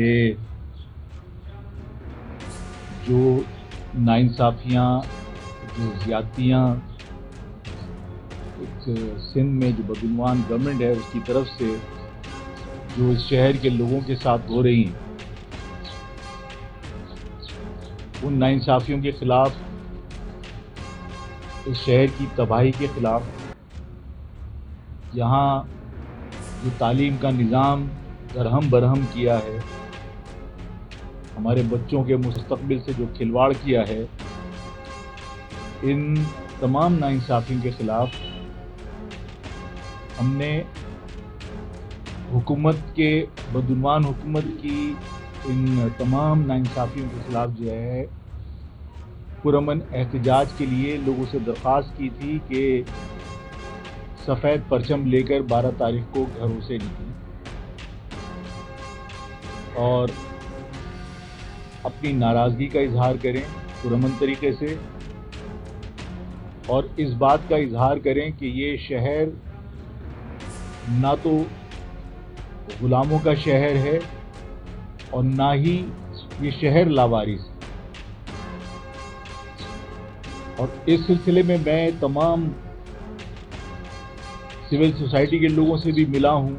کہ جو ناانصافیاں، جو زیادتیاں سندھ میں جو بدعنوان گورنمنٹ ہے اس کی طرف سے جو اس شہر کے لوگوں کے ساتھ ہو رہی ہیں، ان ناانصافیوں کے خلاف، اس شہر کی تباہی کے خلاف، یہاں جو تعلیم کا نظام درہم برہم کیا ہے، ہمارے بچوں کے مستقبل سے جو کھلواڑ کیا ہے، ان تمام ناانصافیوں کے خلاف ہم نے حکومت کے بدعنوان حکومت کی ان تمام ناانصافیوں کے خلاف جو ہے پرامن احتجاج کے لیے لوگوں سے درخواست کی تھی کہ سفید پرچم لے کر 12 تاریخ کو گھروں سے نکلیں اور اپنی ناراضگی کا اظہار کریں پرامن طریقے سے، اور اس بات کا اظہار کریں کہ یہ شہر نہ تو غلاموں کا شہر ہے اور نہ ہی یہ شہر لاوارث ہے۔ اور اس سلسلے میں تمام سول سوسائٹی کے لوگوں سے بھی ملا ہوں،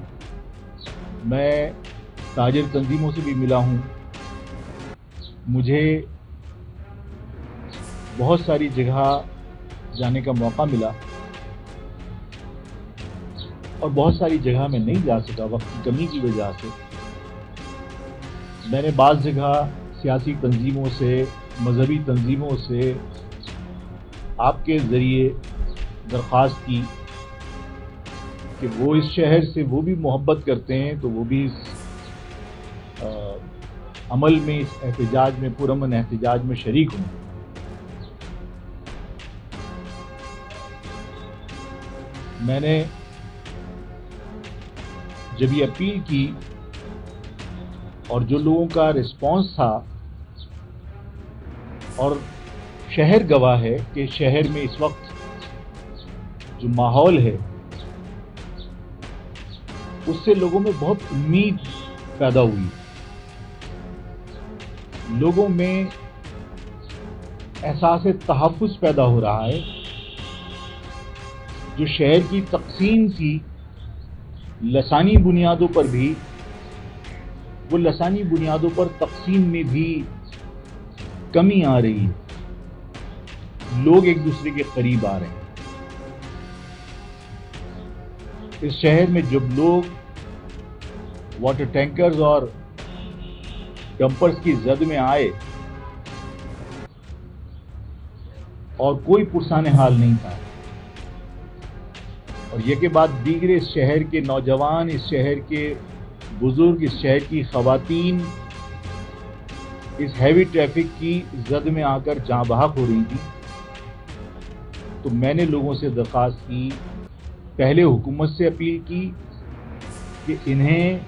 میں تاجر تنظیموں سے بھی ملا ہوں، مجھے بہت ساری جگہ جانے کا موقع ملا اور بہت ساری جگہ میں نہیں جا سکا وقت کی کمی کی وجہ سے۔ میں نے بعض جگہ سیاسی تنظیموں سے، مذہبی تنظیموں سے آپ کے ذریعے درخواست کی کہ وہ اس شہر سے وہ بھی محبت کرتے ہیں تو وہ بھی اس عمل میں، اس احتجاج میں، پرامن احتجاج میں شریک ہوں۔ میں نے جب یہ اپیل کی اور جو لوگوں کا رسپانس تھا، اور شہر گواہ ہے کہ شہر میں اس وقت جو ماحول ہے اس سے لوگوں میں بہت امید پیدا ہوئی، لوگوں میں احساس تحفظ پیدا ہو رہا ہے۔ جو شہر کی تقسیم تھی لسانی بنیادوں پر بھی، وہ لسانی بنیادوں پر تقسیم میں بھی کمی آ رہی ہے، لوگ ایک دوسرے کے قریب آ رہے ہیں۔ اس شہر میں جب لوگ واٹر ٹینکرز اور ڈمپرز کی زد میں آئے اور کوئی پرسان حال نہیں تھا، اور یہ کے بعد دیگر اس شہر کے نوجوان، اس شہر کے بزرگ، اس شہر کی خواتین اس ہیوی ٹریفک کی زد میں آ کر جاں بحق ہو رہی تھی، تو میں نے لوگوں سے درخواست کی، پہلے حکومت سے اپیل کی کہ انہیں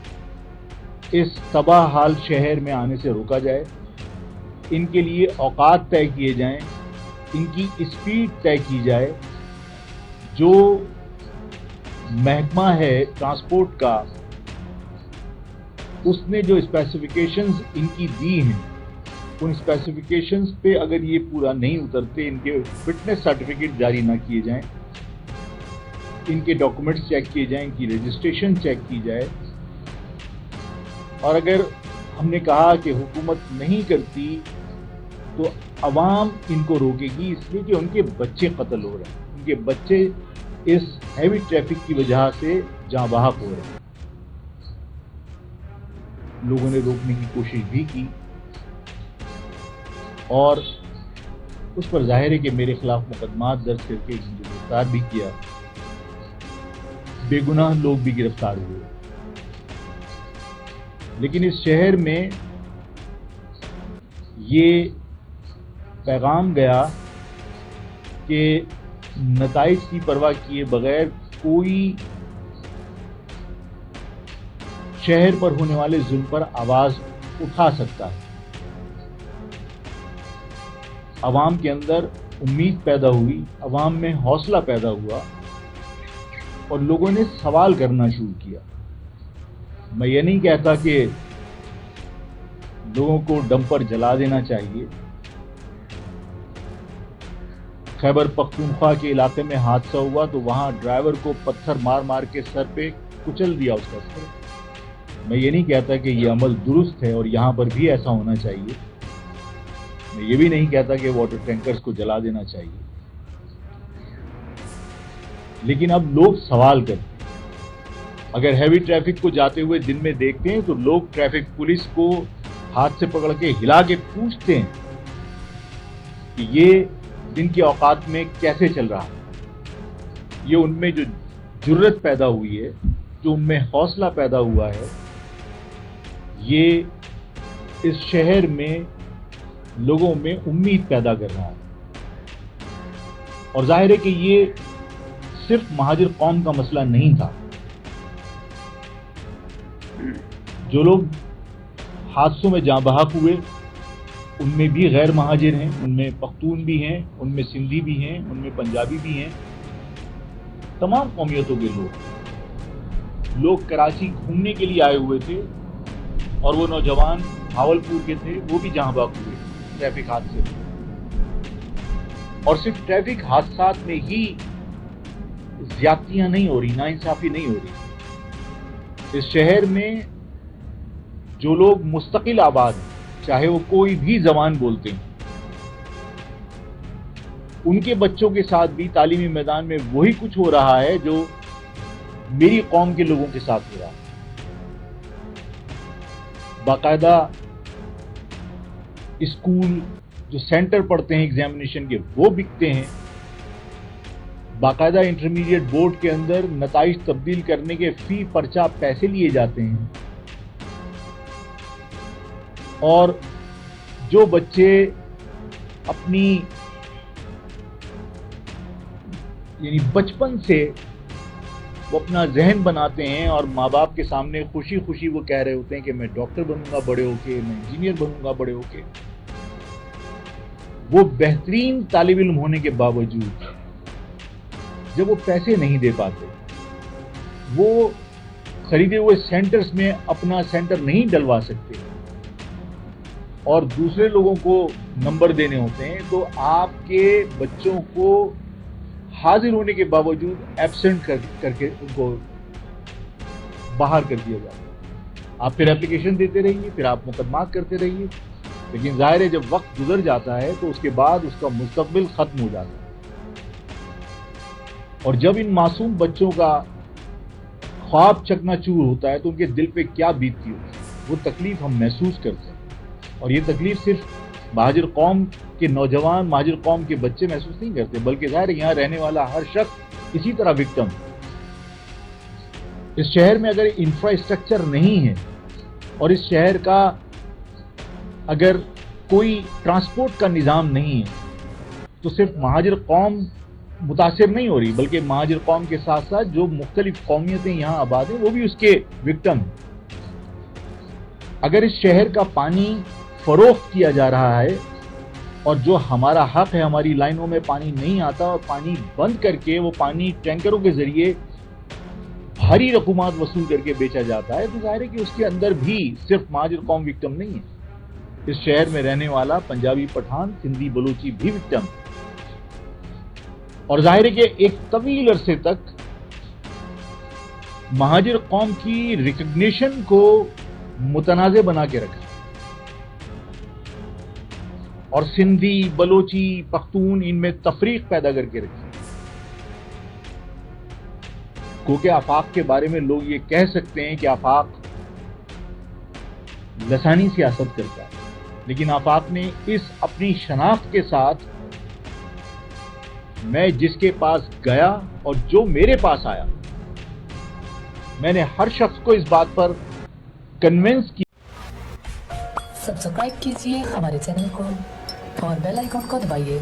اس تباہ حال شہر میں آنے سے روکا جائے، ان کے لیے اوقات طے کیے جائیں، ان کی اسپیڈ طے کی جائے۔ جو محکمہ ہے ٹرانسپورٹ کا، اس نے جو اسپیسیفیکیشنز ان کی دی ہیں، ان اسپیسیفیکیشنز پہ اگر یہ پورا نہیں اترتے، ان کے فٹنس سرٹیفکیٹ جاری نہ کیے جائیں، ان کے ڈاکومنٹس چیک کیے جائیں، ان کی رجسٹریشن چیک کی جائے، اور اگر ہم نے کہا کہ حکومت نہیں کرتی تو عوام ان کو روکے گی، اس لیے کہ ان کے بچے قتل ہو رہے ہیں، ان کے بچے اس ہیوی ٹریفک کی وجہ سے جاں بحق ہو رہے ہیں۔ لوگوں نے روکنے کی کوشش بھی کی اور اس پر ظاہر ہے کہ میرے خلاف مقدمات درج کر کے مجھے گرفتار بھی کیا، بے گناہ لوگ بھی گرفتار ہوئے۔ لیکن اس شہر میں یہ پیغام گیا کہ نتائج کی پرواہ کیے بغیر کوئی شہر پر ہونے والے ظلم پر آواز اٹھا سکتا ہے۔ عوام کے اندر امید پیدا ہوئی، عوام میں حوصلہ پیدا ہوا اور لوگوں نے سوال کرنا شروع کیا۔ میں یہ نہیں کہتا کہ लोगों को डंपर जला देना चाहिए। खैबर पख्तूनख्वा के इलाके में हादसा हुआ तो वहां ड्राइवर को पत्थर मार मार के सर पे कुचल दिया उसका सर। मैं ये नहीं कहता कि ये अमल दुरुस्त है और यहाँ पर भी ऐसा होना चाहिए। मैं ये भी नहीं कहता कि वाटर टैंकर्स को जला देना चाहिए, लेकिन अब लोग सवाल करते हैं। अगर हैवी ट्रैफिक को जाते हुए दिन में देखते हैं तो लोग ट्रैफिक पुलिस को हाथ से पकड़ के हिला के पूछते हैं कि ये दिन के औकात में कैसे चल रहा है। ये उनमें जो जुर्रत पैदा हुई है, जो उनमें हौसला पैदा हुआ है, ये इस शहर में लोगों में उम्मीद पैदा कर रहा है। और जाहिर है कि ये सिर्फ महाजिर कौम का मसला नहीं था। जो लोग हादसों में जाँ बहक हुए उनमें भी गैर महाजिर हैं, उनमें पख्तून भी हैं, उनमें सिंधी भी हैं, उनमें पंजाबी भी हैं, तमाम कौमियतों के लोग कराची घूमने के लिए आए हुए थे और वो नौजवान भावलपुर के थे, वो भी जाँ बहक हुए ट्रैफिक हादसे में। और सिर्फ ट्रैफिक हादसात में ही ज्यादतियां नहीं हो रही, नाइंसाफी नहीं हो रही। इस शहर में जो लोग मुस्तकिल आबाद हैं, चाहे वो कोई भी ज़बान बोलते हैं, उनके बच्चों के साथ भी तालीमी मैदान में वही कुछ हो रहा है जो मेरी कौम के लोगों के साथ हो रहा है। बाकायदा स्कूल जो सेंटर पढ़ते हैं एग्जामिनेशन के, वो बिकते हैं। बाकायदा इंटरमीडिएट बोर्ड के अंदर नताइज तब्दील करने के फी पर्चा पैसे लिए जाते हैं। और जो बच्चे अपनी यानी बचपन से वो अपना जहन बनाते हैं और माँ बाप के सामने खुशी खुशी वो कह रहे होते हैं कि मैं डॉक्टर बनूंगा बड़े होके, मैं इंजीनियर बनूंगा बड़े होके, वो बेहतरीन तालिब इल्म होने के बावजूद जब वो पैसे नहीं दे पाते, वो खरीदे हुए सेंटर्स में अपना सेंटर नहीं डलवा सकते और दूसरे लोगों को नंबर देने होते हैं, तो आपके बच्चों को हाजिर होने के बावजूद एब्सेंट करके उनको बाहर कर दिया जाता है। आप फिर एप्लीकेशन देते रहिए, फिर आप मुकदमात करते रहिए, लेकिन जाहिर है जब वक्त गुजर जाता है तो उसके बाद उसका मुस्तकबिल खत्म हो जाता है। और जब इन मासूम बच्चों का ख्वाब चकनाचूर होता है तो उनके दिल पे क्या बीतती होती है, वो तकलीफ हम महसूस करते हैं। और ये तकलीफ सिर्फ महाजिर कौम के नौजवान, महाजिर कौम के बच्चे महसूस नहीं करते, बल्कि ज़ाहिर है यहाँ रहने वाला हर शख्स इसी तरह विक्टिम। इस शहर में अगर इंफ्रास्ट्रक्चर नहीं है और इस शहर का अगर कोई ट्रांसपोर्ट का निज़ाम नहीं है तो सिर्फ महाजिर कौम मुतासिर नहीं हो रही, बल्कि महाजिर कौम के साथ साथ जो मुख्तलिफ कौमियतें यहाँ आबाद हैं वो भी उसके विक्टिम। अगर इस शहर का पानी फरोख्त किया जा रहा है और जो हमारा हक है, हमारी लाइनों में पानी नहीं आता और पानी बंद करके वो पानी टैंकरों के जरिए भारी रकूमात वसूल करके बेचा जाता है, तो जाहिर है कि उसके अंदर भी सिर्फ महाजिर कौम विक्टिम नहीं है। इस शहर में रहने वाला पंजाबी, पठान, सिंधी, बलूची भी विक्टिम। और जाहिर है कि एक तवील अरसे तक महाजिर कौम की रिकग्निशन को मुतनाज़े बना के रखा और सिंधी, बलोची, पख्तून इनमें तफरीक पैदा करके रखी। क्योंकि आफाक के बारे में लोग ये कह सकते हैं कि आफाक लसानी सियासत करता है, लेकिन आफाक ने इस अपनी शनाख्त के साथ मैं जिसके पास गया और जो मेरे पास आया, मैंने हर शख्स को इस बात पर कन्विंस किया। सब्सक्राइब कीजिए हमारे चैनल को और बेल आइकन को दबाइए